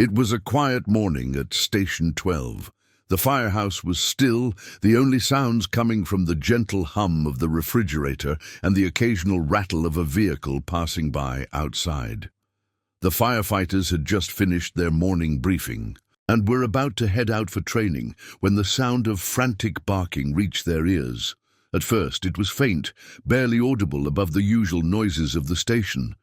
It was a quiet morning at Station 12. The firehouse was still, the only sounds coming from the gentle hum of the refrigerator and the occasional rattle of a vehicle passing by outside. The firefighters had just finished their morning briefing and were about to head out for training when the sound of frantic barking reached their ears. At first it was faint, barely audible above the usual noises of the station.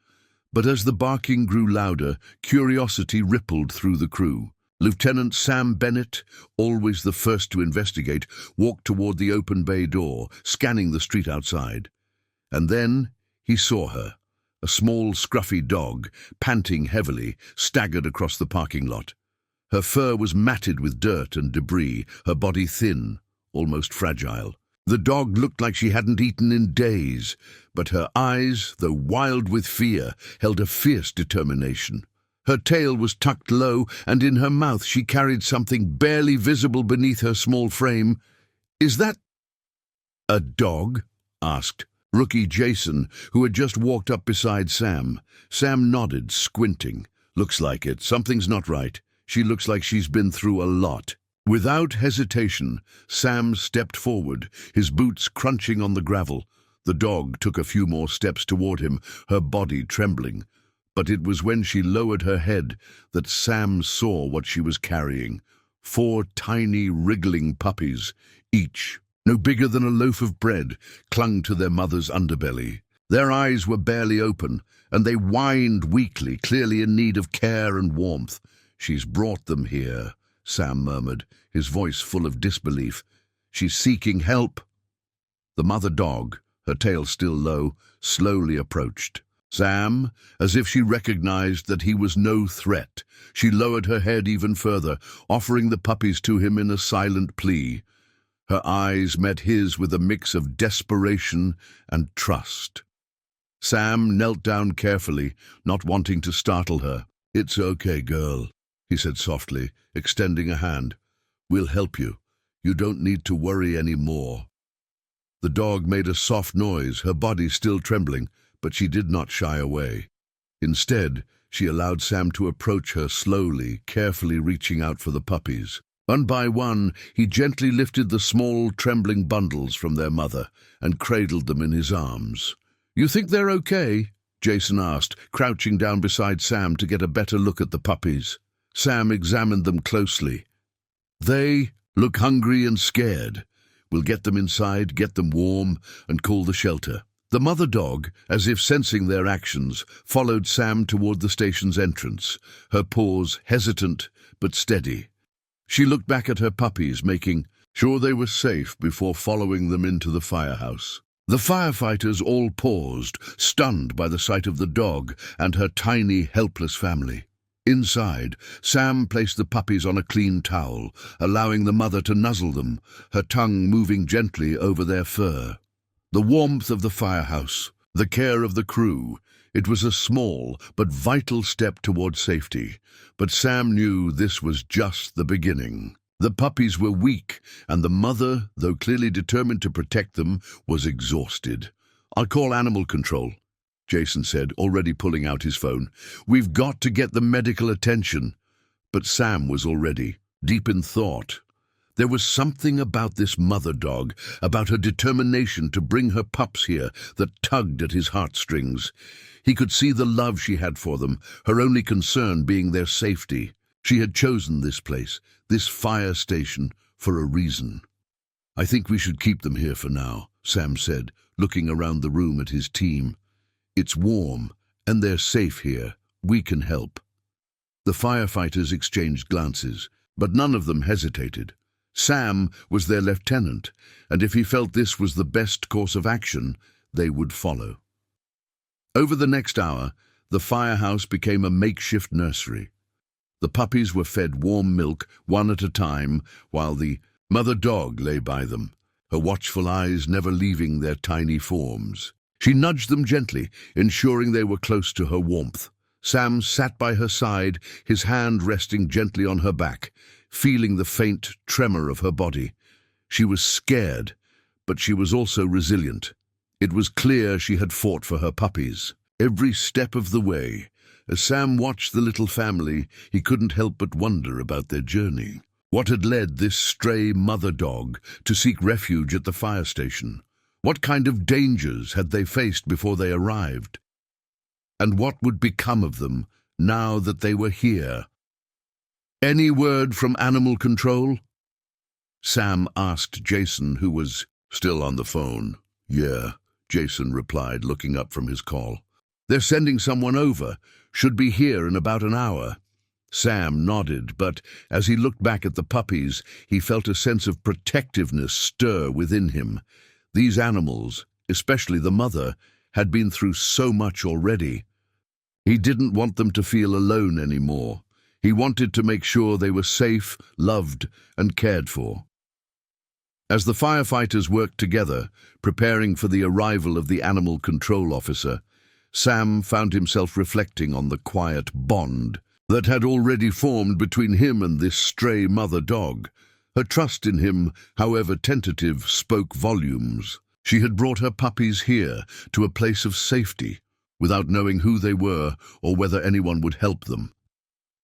But as the barking grew louder, curiosity rippled through the crew. Lieutenant Sam Bennett, always the first to investigate, walked toward the open bay door, scanning the street outside. And then he saw her. A small, scruffy dog, panting heavily, staggered across the parking lot. Her fur was matted with dirt and debris, her body thin, almost fragile. The dog looked like she hadn't eaten in days, but her eyes, though wild with fear, held a fierce determination. Her tail was tucked low, and in her mouth she carried something barely visible beneath her small frame. "Is that a dog?" asked Rookie Jason, who had just walked up beside Sam. Sam nodded, squinting. "Looks like it. Something's not right. She looks like she's been through a lot." Without hesitation, Sam stepped forward, his boots crunching on the gravel. The dog took a few more steps toward him, her body trembling. But it was when she lowered her head that Sam saw what she was carrying. 4 tiny, wriggling puppies, each no bigger than a loaf of bread, clung to their mother's underbelly. Their eyes were barely open, and they whined weakly, clearly in need of care and warmth. "She's brought them here," Sam murmured, his voice full of disbelief. "She's seeking help." The mother dog, her tail still low, slowly approached. Sam, as if she recognized that he was no threat, she lowered her head even further, offering the puppies to him in a silent plea. Her eyes met his with a mix of desperation and trust. Sam knelt down carefully, not wanting to startle her. "It's okay, girl," he said softly, extending a hand. "We'll help you. You don't need to worry any more." The dog made a soft noise, her body still trembling, but she did not shy away. Instead, she allowed Sam to approach her slowly, carefully reaching out for the puppies. One by one, he gently lifted the small, trembling bundles from their mother and cradled them in his arms. "You think they're okay?" Jason asked, crouching down beside Sam to get a better look at the puppies. Sam examined them closely. "They look hungry and scared. We'll get them inside, get them warm, and call the shelter." The mother dog, as if sensing their actions, followed Sam toward the station's entrance, her paws hesitant but steady. She looked back at her puppies, making sure they were safe before following them into the firehouse. The firefighters all paused, stunned by the sight of the dog and her tiny, helpless family. Inside, Sam placed the puppies on a clean towel, allowing the mother to nuzzle them, her tongue moving gently over their fur. The warmth of the firehouse, the care of the crew, it was a small but vital step toward safety. But Sam knew this was just the beginning. The puppies were weak, and the mother, though clearly determined to protect them, was exhausted. "I'll call animal control," Jason said, already pulling out his phone. "We've got to get the medical attention." But Sam was already deep in thought. There was something about this mother dog, about her determination to bring her pups here, that tugged at his heartstrings. He could see the love she had for them, her only concern being their safety. She had chosen this place, this fire station, for a reason. "I think we should keep them here for now," Sam said, looking around the room at his team. "It's warm, and they're safe here. We can help." The firefighters exchanged glances, but none of them hesitated. Sam was their lieutenant, and if he felt this was the best course of action, they would follow. Over the next hour, the firehouse became a makeshift nursery. The puppies were fed warm milk, one at a time, while the mother dog lay by them, her watchful eyes never leaving their tiny forms. She nudged them gently, ensuring they were close to her warmth. Sam sat by her side, his hand resting gently on her back, feeling the faint tremor of her body. She was scared, but she was also resilient. It was clear she had fought for her puppies. Every step of the way, As Sam watched the little family, he couldn't help but wonder about their journey. What had led this stray mother dog to seek refuge at the fire station? What kind of dangers had they faced before they arrived? And what would become of them now that they were here? "Any word from animal control?" Sam asked Jason, who was still on the phone. "Yeah," Jason replied, looking up from his call. "They're sending someone over. Should be here in about an hour." Sam nodded, but as he looked back at the puppies, he felt a sense of protectiveness stir within him. These animals, especially the mother, had been through so much already. He didn't want them to feel alone anymore. He wanted to make sure they were safe, loved, and cared for. As the firefighters worked together, preparing for the arrival of the animal control officer, Sam found himself reflecting on the quiet bond that had already formed between him and this stray mother dog. Her trust in him, however tentative, spoke volumes. She had brought her puppies here to a place of safety, without knowing who they were or whether anyone would help them.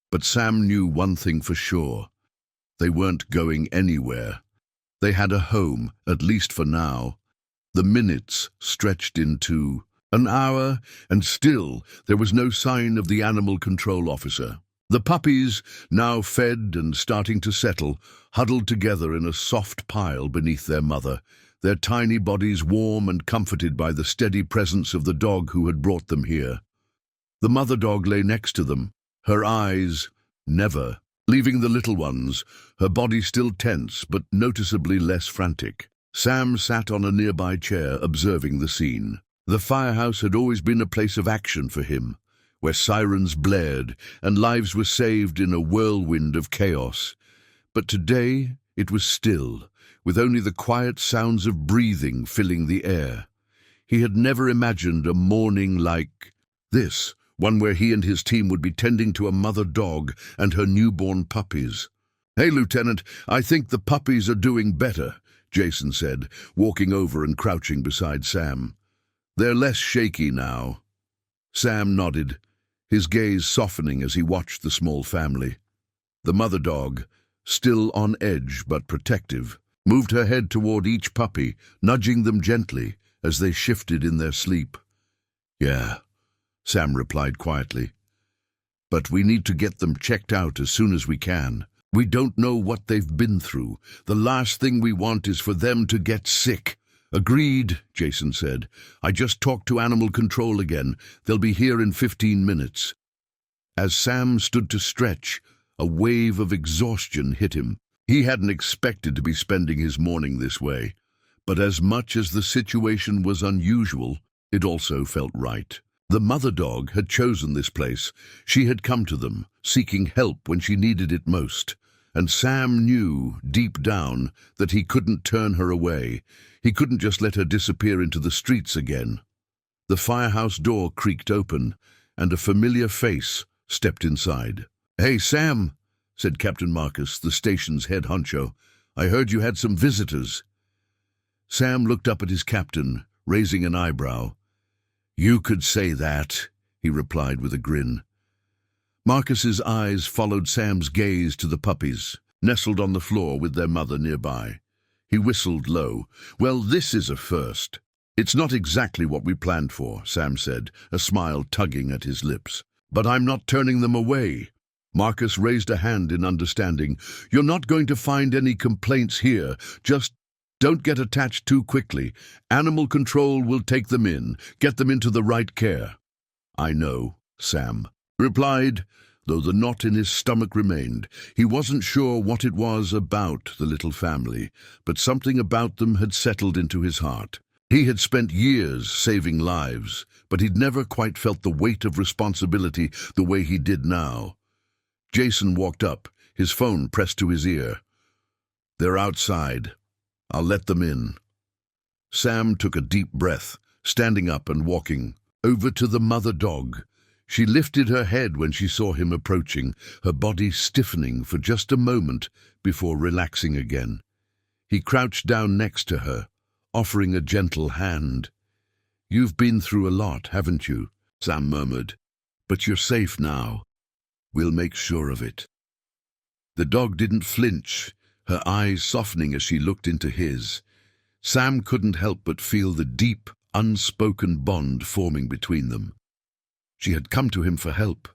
But Sam knew one thing for sure. They weren't going anywhere. They had a home, at least for now. The minutes stretched into an hour, and still there was no sign of the animal control officer. The puppies, now fed and starting to settle, huddled together in a soft pile beneath their mother, their tiny bodies warm and comforted by the steady presence of the dog who had brought them here. The mother dog lay next to them, her eyes never leaving the little ones, her body still tense but noticeably less frantic. Sam sat on a nearby chair observing the scene. The firehouse had always been a place of action for him, where sirens blared and lives were saved in a whirlwind of chaos. But today it was still, with only the quiet sounds of breathing filling the air. He had never imagined a morning like this, one where he and his team would be tending to a mother dog and her newborn puppies. "Hey, Lieutenant, I think the puppies are doing better," Jason said, walking over and crouching beside Sam. "They're less shaky now." Sam nodded, his gaze softening as he watched the small family. The mother dog, still on edge but protective, moved her head toward each puppy, nudging them gently as they shifted in their sleep. "Yeah," Sam replied quietly. "But we need to get them checked out as soon as we can. We don't know what they've been through. The last thing we want is for them to get sick." "Agreed," Jason said. "I just talked to animal control again. They'll be here in 15 minutes. As Sam stood to stretch, a wave of exhaustion hit him. He hadn't expected to be spending his morning this way. But as much as the situation was unusual, it also felt right. The mother dog had chosen this place. She had come to them, seeking help when she needed it most. And Sam knew, deep down, that he couldn't turn her away. He couldn't just let her disappear into the streets again. The firehouse door creaked open, and a familiar face stepped inside. "Hey, Sam," said Captain Marcus, the station's head honcho. "I heard you had some visitors." Sam looked up at his captain, raising an eyebrow. "You could say that," he replied with a grin. Marcus's eyes followed Sam's gaze to the puppies, nestled on the floor with their mother nearby. He whistled low. "Well, this is a first." "It's not exactly what we planned for," Sam said, a smile tugging at his lips. "But I'm not turning them away." Marcus raised a hand in understanding. "You're not going to find any complaints here. Just don't get attached too quickly. Animal control will take them in, get them into the right care." "I know," Sam replied, though the knot in his stomach remained. He wasn't sure what it was about the little family, but something about them had settled into his heart. He had spent years saving lives, but he'd never quite felt the weight of responsibility the way he did now. Jason walked up, his phone pressed to his ear. "They're outside. I'll let them in." Sam took a deep breath, standing up and walking over to the mother dog. She lifted her head when she saw him approaching, her body stiffening for just a moment before relaxing again. He crouched down next to her, offering a gentle hand. "You've been through a lot, haven't you?" Sam murmured. But you're safe now. We'll make sure of it." The dog didn't flinch, her eyes softening as she looked into his. Sam couldn't help but feel the deep, unspoken bond forming between them. She had come to him for help,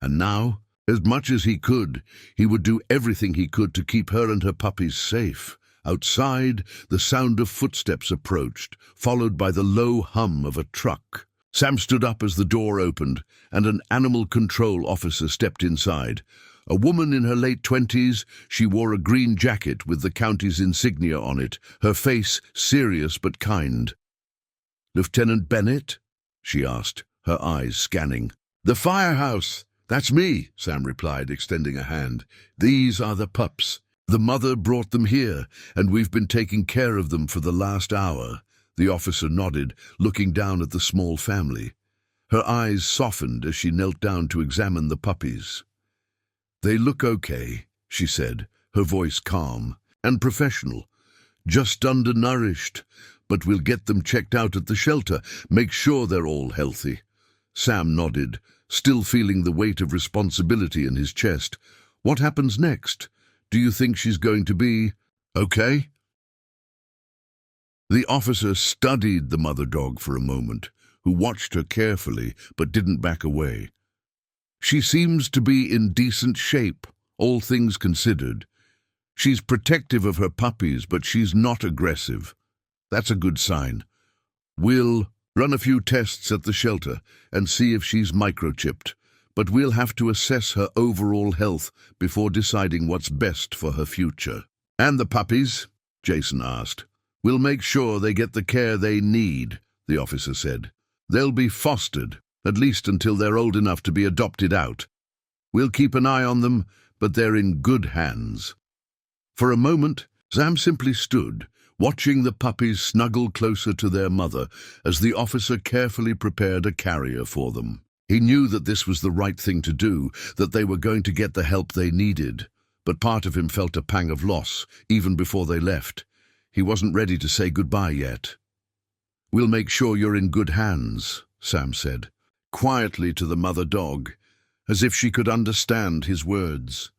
and now, as much as he could, he would do everything he could to keep her and her puppies safe. Outside, the sound of footsteps approached, followed by the low hum of a truck. Sam stood up as the door opened, and an animal control officer stepped inside. A woman in her late 20s, she wore a green jacket with the county's insignia on it, her face serious but kind. "Lieutenant Bennett?" she asked, her eyes scanning. "The firehouse! That's me," Sam replied, extending a hand. "These are the pups. The mother brought them here, and we've been taking care of them for the last hour." The officer nodded, looking down at the small family. Her eyes softened as she knelt down to examine the puppies. "They look okay," she said, her voice calm and professional. "Just undernourished, but we'll get them checked out at the shelter, make sure they're all healthy." Sam nodded, still feeling the weight of responsibility in his chest. "What happens next? Do you think she's going to be okay?" The officer studied the mother dog for a moment, who watched her carefully but didn't back away. "She seems to be in decent shape, all things considered. She's protective of her puppies, but she's not aggressive. That's a good sign. We'll run a few tests at the shelter and see if she's microchipped, but we'll have to assess her overall health before deciding what's best for her future." "And the puppies?" Jason asked. "We'll make sure they get the care they need," the officer said. "They'll be fostered, at least until they're old enough to be adopted out. We'll keep an eye on them, but they're in good hands." For a moment, Sam simply stood, watching the puppies snuggle closer to their mother as the officer carefully prepared a carrier for them. He knew that this was the right thing to do, that they were going to get the help they needed, but part of him felt a pang of loss, even before they left. He wasn't ready to say goodbye yet. "We'll make sure you're in good hands," Sam said, quietly to the mother dog, as if she could understand his words.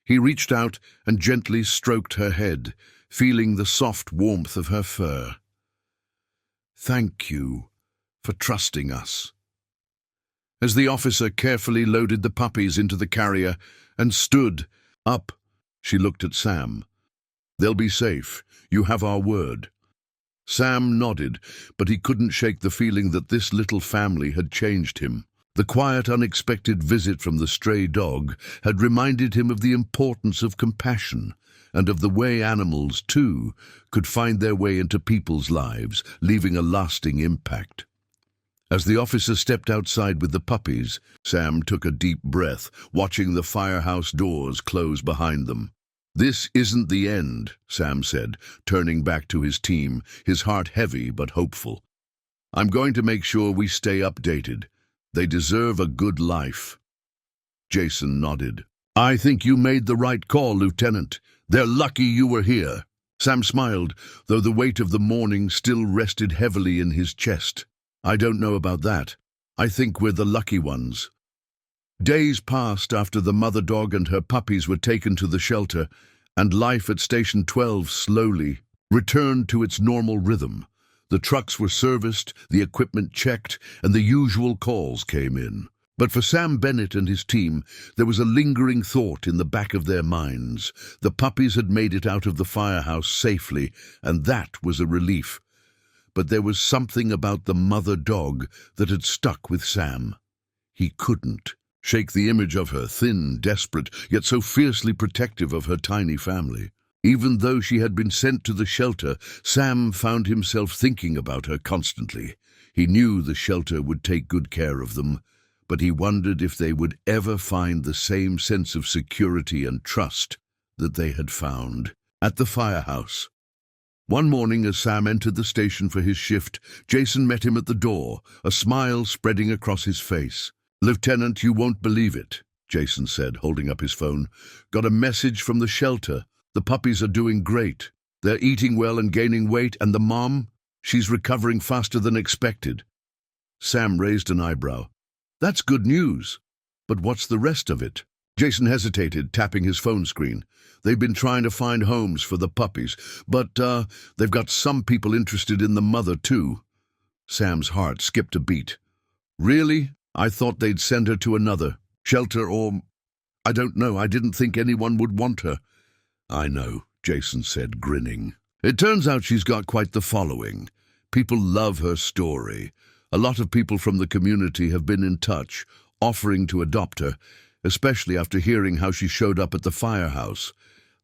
He reached out and gently stroked her head, feeling the soft warmth of her fur. "Thank you for trusting us." As the officer carefully loaded the puppies into the carrier and stood up, she looked at Sam. "They'll be safe. You have our word." Sam nodded, but he couldn't shake the feeling that this little family had changed him. The quiet, unexpected visit from the stray dog had reminded him of the importance of compassion and of the way animals, too, could find their way into people's lives, leaving a lasting impact. As the officer stepped outside with the puppies, Sam took a deep breath, watching the firehouse doors close behind them. "This isn't the end," Sam said, turning back to his team, his heart heavy but hopeful. "I'm going to make sure we stay updated. They deserve a good life." Jason nodded. "I think you made the right call, Lieutenant. They're lucky you were here." Sam smiled, though the weight of the morning still rested heavily in his chest. "I don't know about that. I think we're the lucky ones." Days passed after the mother dog and her puppies were taken to the shelter, and life at Station 12 slowly returned to its normal rhythm. The trucks were serviced, the equipment checked, and the usual calls came in. But for Sam Bennett and his team, there was a lingering thought in the back of their minds. The puppies had made it out of the firehouse safely, and that was a relief. But there was something about the mother dog that had stuck with Sam. He couldn't shake the image of her, thin, desperate, yet so fiercely protective of her tiny family. Even though she had been sent to the shelter, Sam found himself thinking about her constantly. He knew the shelter would take good care of them, but he wondered if they would ever find the same sense of security and trust that they had found at the firehouse. One morning, as Sam entered the station for his shift, Jason met him at the door, a smile spreading across his face. "Lieutenant, you won't believe it," Jason said, holding up his phone. "Got a message from the shelter. The puppies are doing great. They're eating well and gaining weight, and the mom, she's recovering faster than expected." Sam raised an eyebrow. That's good news. But what's the rest of it? Jason hesitated, tapping his phone screen. They've been trying to find homes for the puppies, but they've got some people interested in the mother too. Sam's heart skipped a beat. Really? I thought they'd send her to another shelter or... I don't know, I didn't think anyone would want her. I know, Jason said, grinning. It turns out she's got quite the following. People love her story. A lot of people from the community have been in touch, offering to adopt her, especially after hearing how she showed up at the firehouse.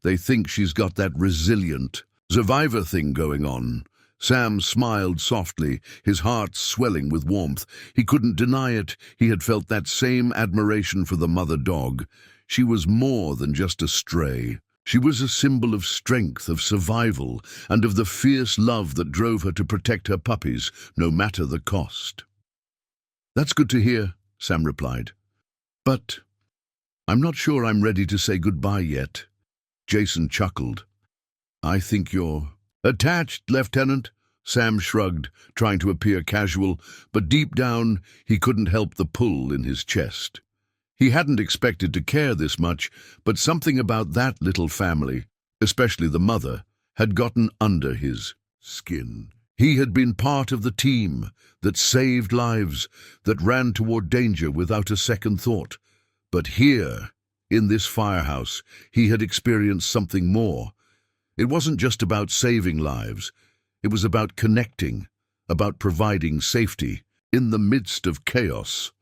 They think she's got that resilient survivor thing going on. Sam smiled softly, his heart swelling with warmth. He couldn't deny it. He had felt that same admiration for the mother dog. She was more than just a stray. She was a symbol of strength, of survival, and of the fierce love that drove her to protect her puppies, no matter the cost. That's good to hear, Sam replied. But I'm not sure I'm ready to say goodbye yet. Jason chuckled. I think you're attached, Lieutenant. Sam shrugged, trying to appear casual, but deep down he couldn't help the pull in his chest. He hadn't expected to care this much, but something about that little family, especially the mother, had gotten under his skin. He had been part of the team that saved lives, that ran toward danger without a second thought. But here, in this firehouse, he had experienced something more. It wasn't just about saving lives. It was about connecting, about providing safety in the midst of chaos.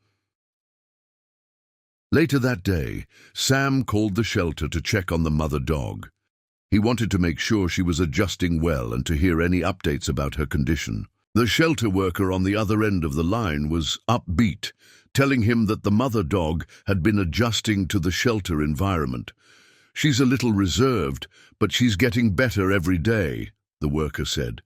Later that day, Sam called the shelter to check on the mother dog. He wanted to make sure she was adjusting well and to hear any updates about her condition. The shelter worker on the other end of the line was upbeat, telling him that the mother dog had been adjusting to the shelter environment. She's a little reserved, but she's getting better every day, the worker said.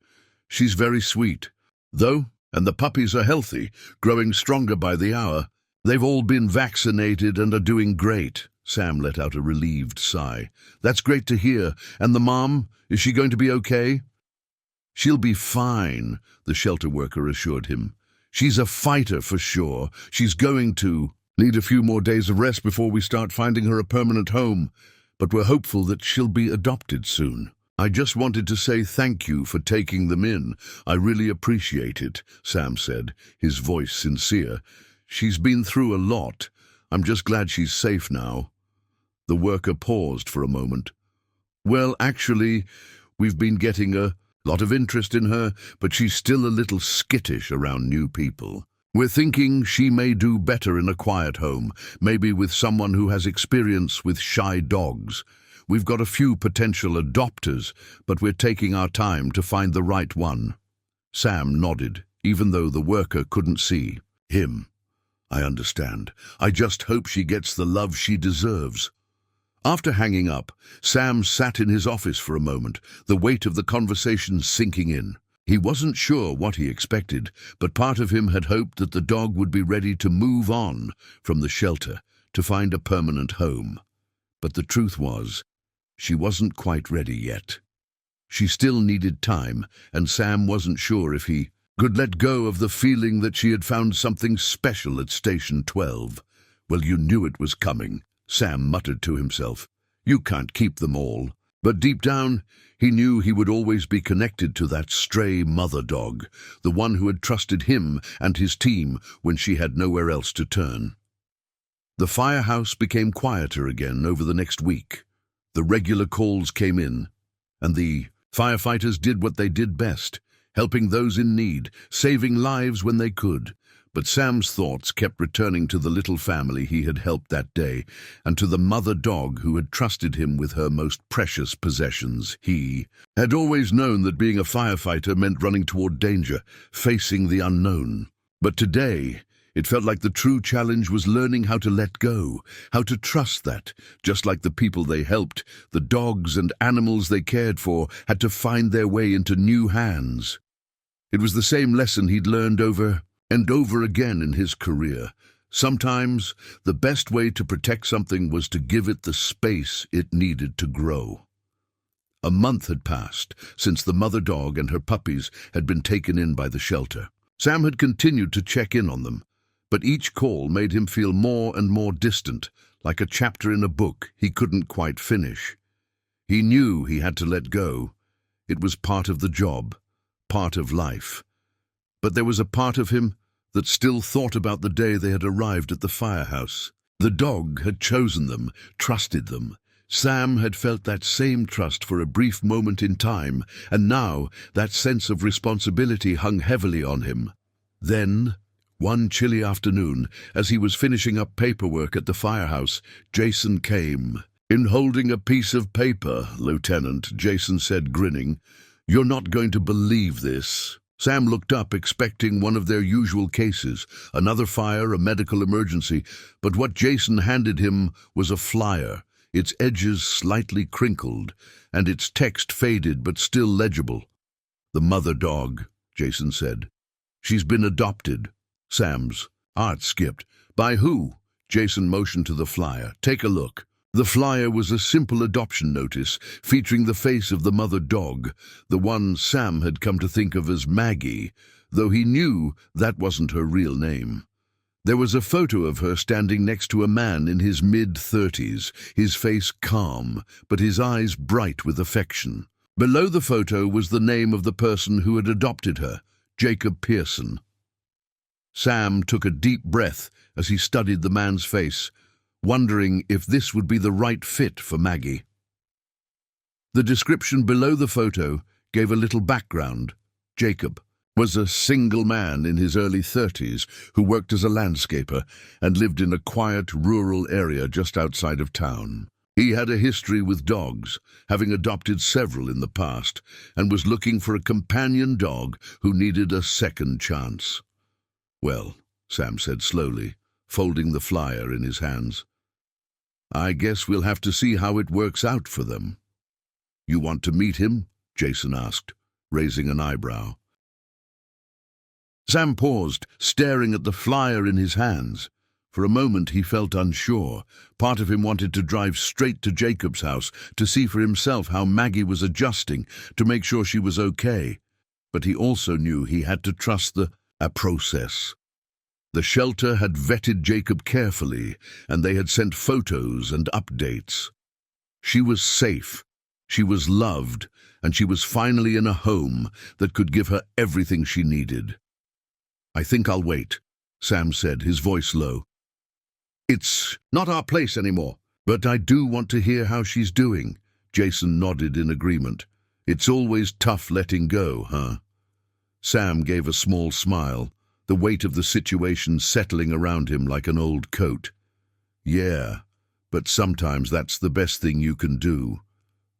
She's very sweet, though, and the puppies are healthy, growing stronger by the hour. They've all been vaccinated and are doing great. Sam let out a relieved sigh. That's great to hear. And the mom, is she going to be okay? She'll be fine, the shelter worker assured him. She's a fighter for sure. She's going to need a few more days of rest before we start finding her a permanent home, but we're hopeful that she'll be adopted soon. I just wanted to say thank you for taking them in. I really appreciate it, Sam said, his voice sincere. She's been through a lot. I'm just glad she's safe now. The worker paused for a moment. Well, actually, we've been getting a lot of interest in her, but she's still a little skittish around new people. We're thinking she may do better in a quiet home, maybe with someone who has experience with shy dogs. We've got a few potential adopters, but we're taking our time to find the right one. Sam nodded, even though the worker couldn't see him. I understand. I just hope she gets the love she deserves. After hanging up, Sam sat in his office for a moment, the weight of the conversation sinking in. He wasn't sure what he expected, but part of him had hoped that the dog would be ready to move on from the shelter, to find a permanent home. But the truth was, she wasn't quite ready yet. She still needed time, and Sam wasn't sure if he could let go of the feeling that she had found something special at Station 12. Well, you knew it was coming, Sam muttered to himself. You can't keep them all. But deep down, he knew he would always be connected to that stray mother dog, the one who had trusted him and his team when she had nowhere else to turn. The firehouse became quieter again over the next week. The regular calls came in, and the firefighters did what they did best, helping those in need, saving lives when they could. But Sam's thoughts kept returning to the little family he had helped that day, and to the mother dog who had trusted him with her most precious possessions. He had always known that being a firefighter meant running toward danger, facing the unknown. But today, it felt like the true challenge was learning how to let go, how to trust that, just like the people they helped, the dogs and animals they cared for, had to find their way into new hands. It was the same lesson he'd learned over and over again in his career. Sometimes, the best way to protect something was to give it the space it needed to grow. A month had passed since the mother dog and her puppies had been taken in by the shelter. Sam had continued to check in on them, But each call made him feel more and more distant, like a chapter in a book he couldn't quite finish. He knew he had to let go. It was part of the job, part of life. But there was a part of him that still thought about the day they had arrived at the firehouse. The dog had chosen them, trusted them. Sam had felt that same trust for a brief moment in time, and now that sense of responsibility hung heavily on him. Then, one chilly afternoon, as he was finishing up paperwork at the firehouse, Jason came. "In holding a piece of paper, Lieutenant," Jason said, grinning. "You're not going to believe this." Sam looked up, expecting one of their usual cases, another fire, a medical emergency, but what Jason handed him was a flyer, its edges slightly crinkled, and its text faded but still legible. "The mother dog," Jason said. "She's been adopted." Sam's heart skipped. "By who?" Jason motioned to the flyer. "Take a look." The flyer was a simple adoption notice featuring the face of the mother dog, the one Sam had come to think of as Maggie, though he knew that wasn't her real name. There was a photo of her standing next to a man in his mid-30s, his face calm, but his eyes bright with affection. Below the photo was the name of the person who had adopted her, Jacob Pearson. Sam took a deep breath as he studied the man's face, wondering if this would be the right fit for Maggie. The description below the photo gave a little background. Jacob was a single man in his early 30s who worked as a landscaper and lived in a quiet rural area just outside of town. He had a history with dogs, having adopted several in the past, and was looking for a companion dog who needed a second chance. "Well," Sam said slowly, folding the flyer in his hands, "I guess we'll have to see how it works out for them." "You want to meet him?" Jason asked, raising an eyebrow. Sam paused, staring at the flyer in his hands. For a moment he felt unsure. Part of him wanted to drive straight to Jacob's house to see for himself how Maggie was adjusting, to make sure she was okay. But he also knew he had to trust a process. The shelter had vetted Jacob carefully, and they had sent photos and updates. She was safe, she was loved, and she was finally in a home that could give her everything she needed. "I think I'll wait," Sam said, his voice low. "It's not our place anymore." "But I do want to hear how she's doing," Jason nodded in agreement. "It's always tough letting go, huh?" Sam gave a small smile, the weight of the situation settling around him like an old coat. "Yeah, but sometimes that's the best thing you can do."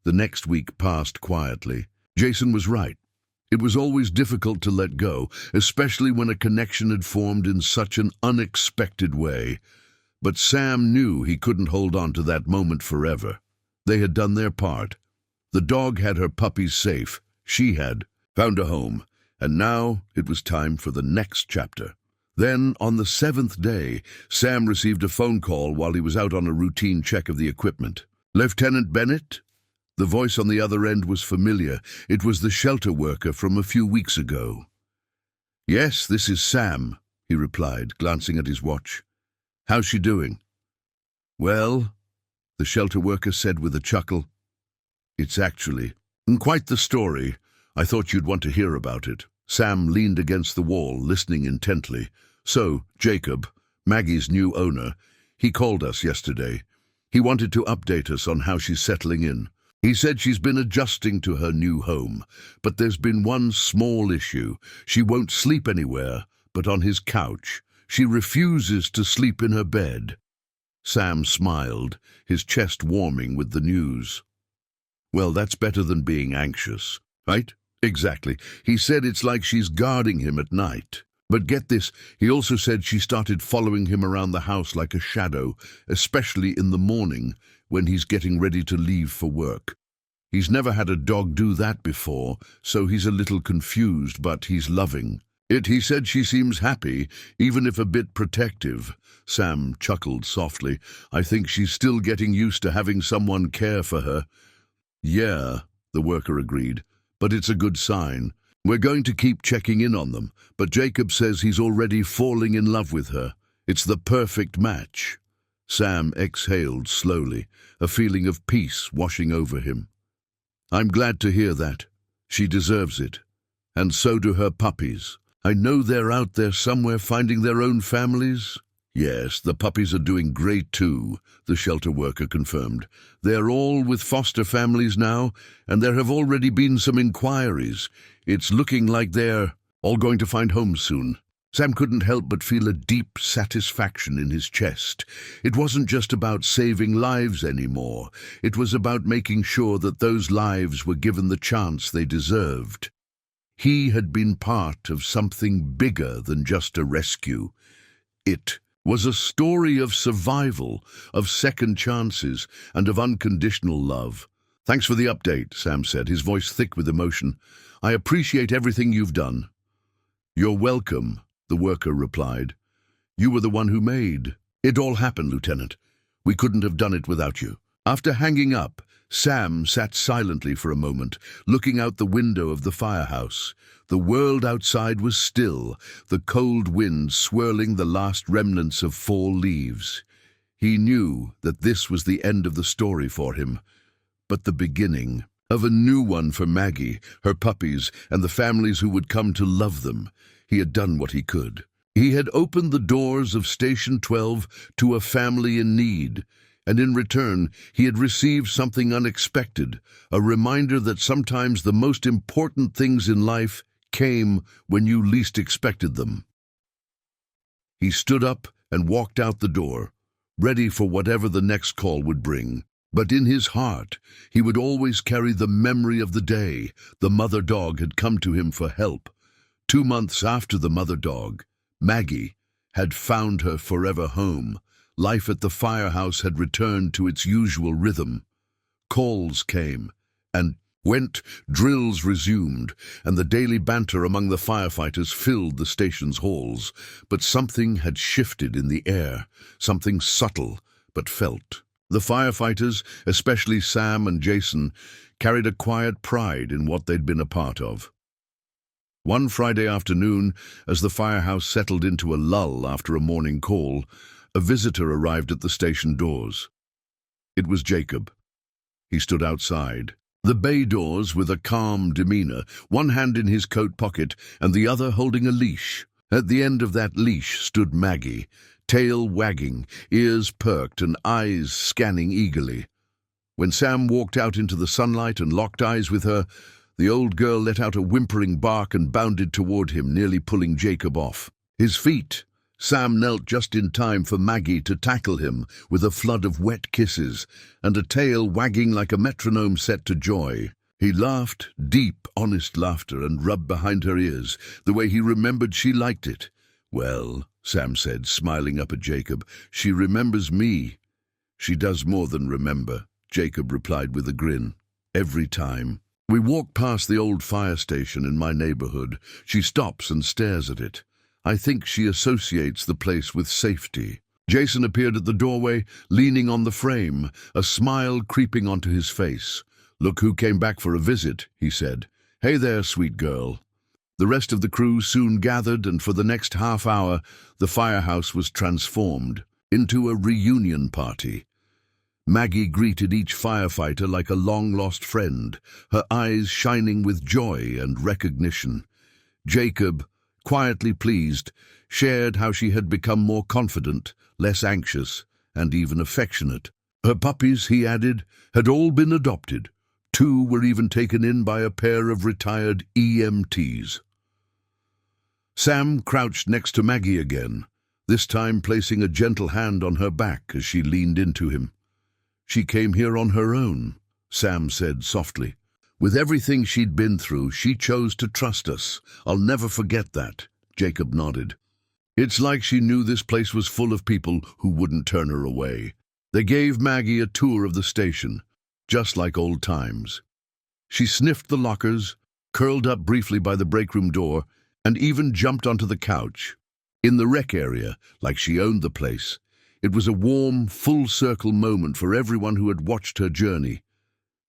The next week passed quietly. Jason was right. It was always difficult to let go, especially when a connection had formed in such an unexpected way. But Sam knew he couldn't hold on to that moment forever. They had done their part. The dog had her puppies safe. She had found a home. And now it was time for the next chapter. Then, on the 7th day, Sam received a phone call while he was out on a routine check of the equipment. "Lieutenant Bennett?" The voice on the other end was familiar. It was the shelter worker from a few weeks ago. "Yes, this is Sam," he replied, glancing at his watch. "How's she doing?" "Well," the shelter worker said with a chuckle, "it's actually quite the story. I thought you'd want to hear about it." Sam leaned against the wall, listening intently. "So, Jacob, Maggie's new owner, he called us yesterday. He wanted to update us on how she's settling in. He said she's been adjusting to her new home, but there's been one small issue. She won't sleep anywhere but on his couch. She refuses to sleep in her bed." Sam smiled, his chest warming with the news. "Well, that's better than being anxious, right?" "Exactly. He said it's like she's guarding him at night. But get this, he also said she started following him around the house like a shadow, especially in the morning when he's getting ready to leave for work. He's never had a dog do that before, so he's a little confused, but he's loving it. He said she seems happy, even if a bit protective." Sam chuckled softly. "I think she's still getting used to having someone care for her." "Yeah," the worker agreed, "but it's a good sign. We're going to keep checking in on them, but Jacob says he's already falling in love with her. It's the perfect match." Sam exhaled slowly, a feeling of peace washing over him. "I'm glad to hear that. She deserves it. And so do her puppies. I know they're out there somewhere finding their own families." "Yes, the puppies are doing great too," the shelter worker confirmed. "They're all with foster families now, and there have already been some inquiries. It's looking like they're all going to find homes soon." Sam couldn't help but feel a deep satisfaction in his chest. It wasn't just about saving lives anymore. It was about making sure that those lives were given the chance they deserved. He had been part of something bigger than just a rescue. It was a story of survival, of second chances, and of unconditional love. "Thanks for the update," Sam said, his voice thick with emotion. "I appreciate everything you've done." "You're welcome," the worker replied. "You were the one who made it all happen, Lieutenant. We couldn't have done it without you." After hanging up, Sam sat silently for a moment, looking out the window of the firehouse. The world outside was still, the cold wind swirling the last remnants of fall leaves. He knew that this was the end of the story for him, but the beginning of a new one for Maggie, her puppies, and the families who would come to love them. He had done what he could. He had opened the doors of Station 12 to a family in need, and in return he had received something unexpected, a reminder that sometimes the most important things in life came when you least expected them. He stood up and walked out the door, ready for whatever the next call would bring. But in his heart, he would always carry the memory of the day the mother dog had come to him for help. 2 months after the mother dog, Maggie, had found her forever home. Life at the firehouse had returned to its usual rhythm. Calls came and went, drills resumed, and the daily banter among the firefighters filled the station's halls. But something had shifted in the air, something subtle but felt. The firefighters, especially Sam and Jason, carried a quiet pride in what they'd been a part of. One Friday afternoon, as the firehouse settled into a lull after a morning call, a visitor arrived at the station doors. It was Jacob. He stood outside, the bay doors with a calm demeanor, one hand in his coat pocket and the other holding a leash. At the end of that leash stood Maggie, tail wagging, ears perked and eyes scanning eagerly. When Sam walked out into the sunlight and locked eyes with her, the old girl let out a whimpering bark and bounded toward him, nearly pulling Jacob off his feet. Sam knelt just in time for Maggie to tackle him with a flood of wet kisses and a tail wagging like a metronome set to joy. He laughed, deep, honest laughter, and rubbed behind her ears, the way he remembered she liked it. "Well," Sam said, smiling up at Jacob, "she remembers me." "She does more than remember," Jacob replied with a grin. "Every time we walk past the old fire station in my neighborhood, she stops and stares at it. I think she associates the place with safety." Jason appeared at the doorway, leaning on the frame, a smile creeping onto his face. "Look who came back for a visit," he said. "Hey there, sweet girl." The rest of the crew soon gathered, and for the next half hour, the firehouse was transformed into a reunion party. Maggie greeted each firefighter like a long-lost friend, her eyes shining with joy and recognition. Jacob, quietly pleased, shared how she had become more confident, less anxious, and even affectionate. Her puppies, he added, had all been adopted. 2 were even taken in by a pair of retired EMTs. Sam crouched next to Maggie again, this time placing a gentle hand on her back as she leaned into him. "She came here on her own," Sam said softly. "With everything she'd been through, she chose to trust us. I'll never forget that," Jacob nodded. "It's like she knew this place was full of people who wouldn't turn her away." They gave Maggie a tour of the station, just like old times. She sniffed the lockers, curled up briefly by the break room door, and even jumped onto the couch. In the rec area, like she owned the place, it was a warm, full-circle moment for everyone who had watched her journey.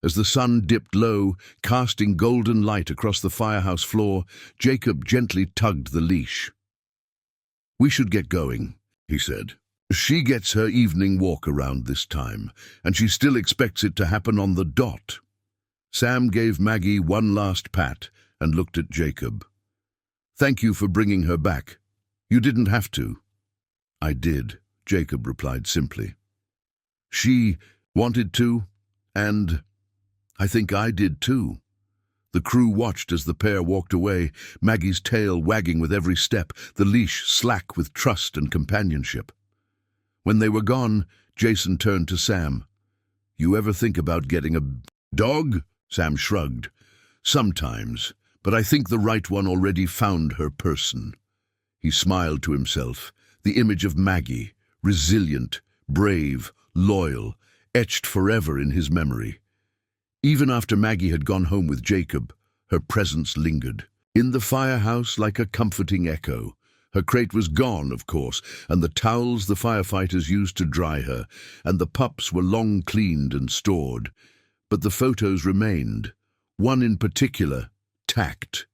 As the sun dipped low, casting golden light across the firehouse floor, Jacob gently tugged the leash. "We should get going," he said. "She gets her evening walk around this time, and she still expects it to happen on the dot." Sam gave Maggie one last pat and looked at Jacob. "Thank you for bringing her back. You didn't have to." "I did," Jacob replied simply. "She wanted to, and I think I did too." The crew watched as the pair walked away, Maggie's tail wagging with every step, the leash slack with trust and companionship. When they were gone, Jason turned to Sam. "You ever think about getting a dog?" Sam shrugged. "Sometimes, but I think the right one already found her person." He smiled to himself, the image of Maggie, resilient, brave, loyal, etched forever in his memory. Even after Maggie had gone home with Jacob, her presence lingered. In the firehouse like a comforting echo. Her crate was gone, of course, and the towels the firefighters used to dry her, and the pups were long cleaned and stored. But the photos remained, one in particular, tacked.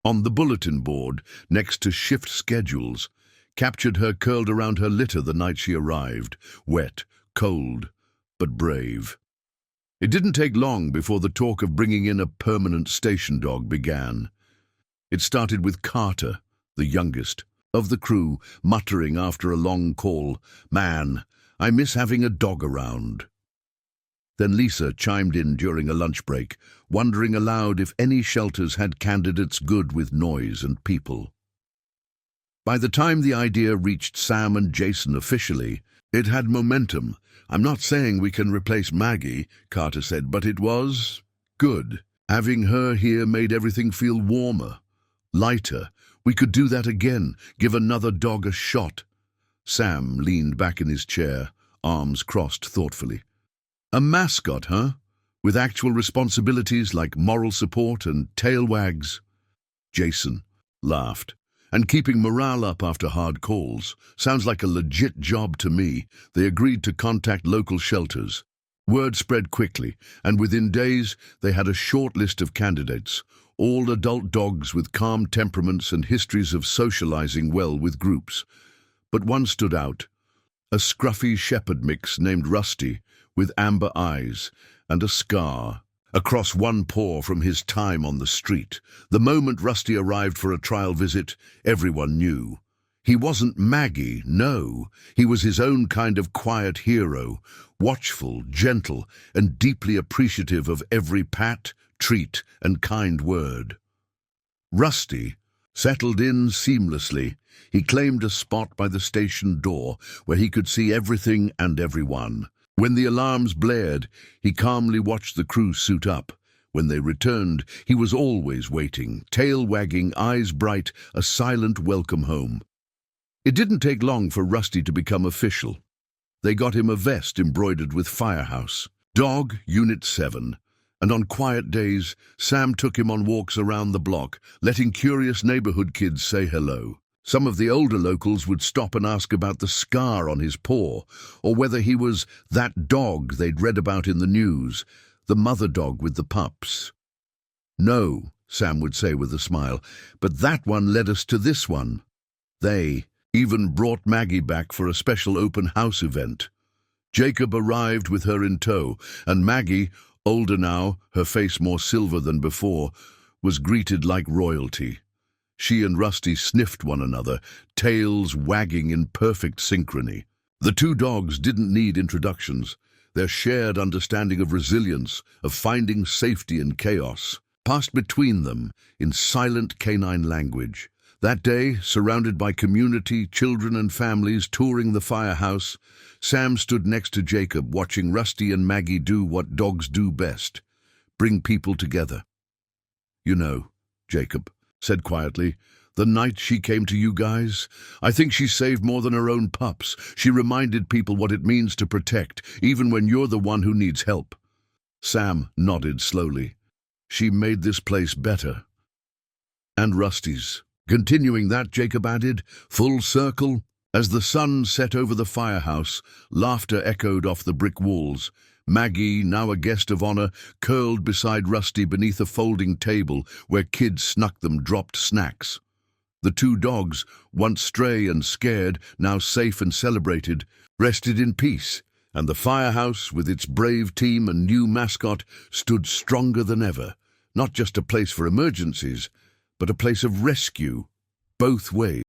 On the bulletin board, next to shift schedules, captured her curled around her litter the night she arrived, wet, cold, but brave. It didn't take long before the talk of bringing in a permanent station dog began. It started with Carter, the youngest, of the crew, muttering after a long call, "Man, I miss having a dog around." Then Lisa chimed in during a lunch break, wondering aloud if any shelters had candidates good with noise and people. By the time the idea reached Sam and Jason officially, it had momentum. "I'm not saying we can replace Maggie," Carter said, "but it was good. Having her here made everything feel warmer, lighter. We could do that again, give another dog a shot." Sam leaned back in his chair, arms crossed thoughtfully. "A mascot, huh? With actual responsibilities like moral support and tail wags?" Jason laughed. "And keeping morale up after hard calls. Sounds like a legit job to me." They agreed to contact local shelters. Word spread quickly, and within days they had a short list of candidates, all adult dogs with calm temperaments and histories of socializing well with groups. But one stood out, a scruffy shepherd mix named Rusty, with amber eyes and a scar across one paw from his time on the street. The moment Rusty arrived for a trial visit, everyone knew. He wasn't Maggie, no. He was his own kind of quiet hero, watchful, gentle, and deeply appreciative of every pat, treat, and kind word. Rusty settled in seamlessly. He claimed a spot by the station door where he could see everything and everyone. When the alarms blared, he calmly watched the crew suit up. When they returned, he was always waiting, tail wagging, eyes bright, a silent welcome home. It didn't take long for Rusty to become official. They got him a vest embroidered with Firehouse, Dog Unit 7, and on quiet days, Sam took him on walks around the block, letting curious neighborhood kids say hello. Some of the older locals would stop and ask about the scar on his paw, or whether he was that dog they'd read about in the news, the mother dog with the pups. "No," Sam would say with a smile, "but that one led us to this one." They even brought Maggie back for a special open house event. Jacob arrived with her in tow, and Maggie, older now, her face more silver than before, was greeted like royalty. She and Rusty sniffed one another, tails wagging in perfect synchrony. The two dogs didn't need introductions. Their shared understanding of resilience, of finding safety in chaos, passed between them in silent canine language. That day, surrounded by community, children and families touring the firehouse, Sam stood next to Jacob, watching Rusty and Maggie do what dogs do best, bring people together. "You know," Jacob said quietly, "the night she came to you guys, I think she saved more than her own pups. She reminded people what it means to protect, even when you're the one who needs help." Sam nodded slowly. "She made this place better." "And Rusty's." Continuing that, Jacob added, "Full circle." As the sun set over the firehouse, laughter echoed off the brick walls, Maggie, now a guest of honor, curled beside Rusty beneath a folding table where kids snuck them dropped snacks. The two dogs, once stray and scared, now safe and celebrated, rested in peace, and the firehouse, with its brave team and new mascot, stood stronger than ever, not just a place for emergencies, but a place of rescue, both ways.